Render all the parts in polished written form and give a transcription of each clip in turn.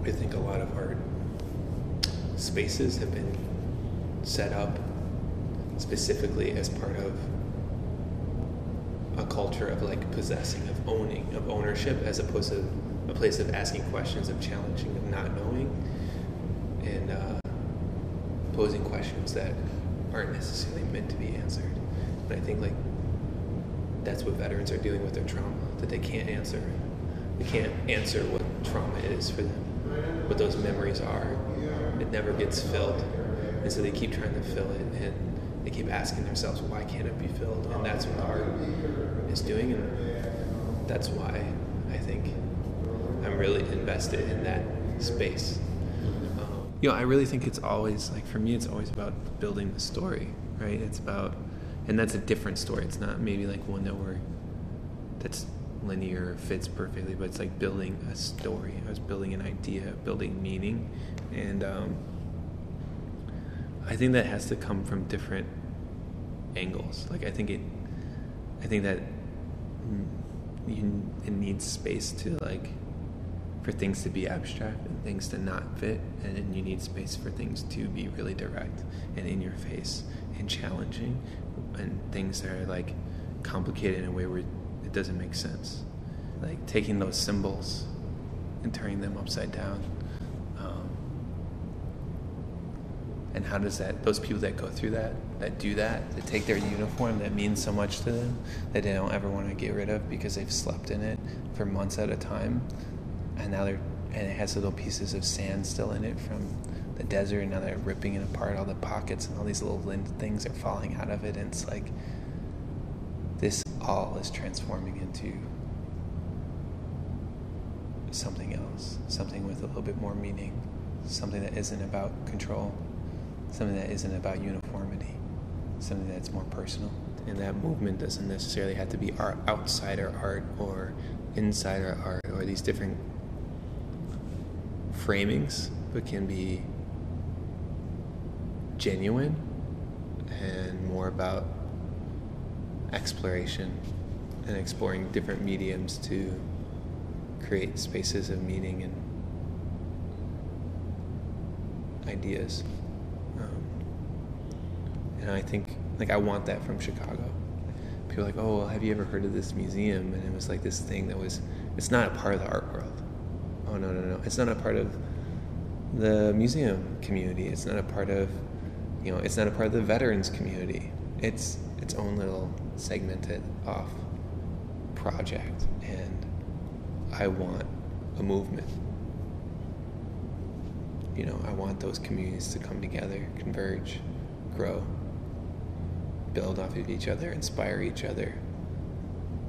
I think a lot of art spaces have been set up specifically as part of a culture of like possessing, of owning, of ownership, as opposed to a place of asking questions, of challenging, of not knowing, and posing questions that aren't necessarily meant to be answered. And I think like that's what veterans are dealing with their trauma, that they can't answer. They can't answer what trauma is for them, what those memories are. It never gets filled. And so they keep trying to fill it, and they keep asking themselves, why can't it be filled? And that's what art is doing, and that's why I think I'm really invested in that space. I really think it's always, like for me, it's always about building the story, right? It's about, and that's a different story. It's not maybe like one that's linear or fits perfectly, but it's like building a story. I was building an idea, building meaning, and I think that has to come from different angles. Like I think that it needs space to like for things to be abstract and things to not fit, and then you need space for things to be really direct and in your face and challenging, and things that are like complicated in a way where it doesn't make sense. Like taking those symbols and turning them upside down. And how does those people that go through that do that take their uniform that means so much to them, that they don't ever want to get rid of because they've slept in it for months at a time, and now it has little pieces of sand still in it from the desert, and now they're ripping it apart, all the pockets and all these little lint things are falling out of it, and it's like this all is transforming into something else, something with a little bit more meaning, something that isn't about control, something that isn't about uniformity, something that's more personal. And that movement doesn't necessarily have to be outsider art or insider art or these different framings, but can be genuine and more about exploration and exploring different mediums to create spaces of meaning and ideas. And I think, like, I want that from Chicago. People are like, oh, well, have you ever heard of this museum? And it was like this thing it's not a part of the art world. Oh, no. It's not a part of the museum community. It's not a part of, it's not a part of the veterans community. It's its own little segmented off project. And I want a movement. I want those communities to come together, converge, grow, build off of each other, inspire each other,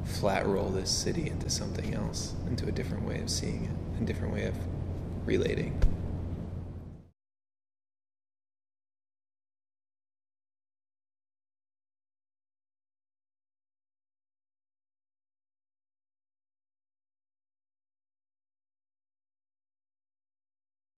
flat roll this city into something else, into a different way of seeing it, a different way of relating.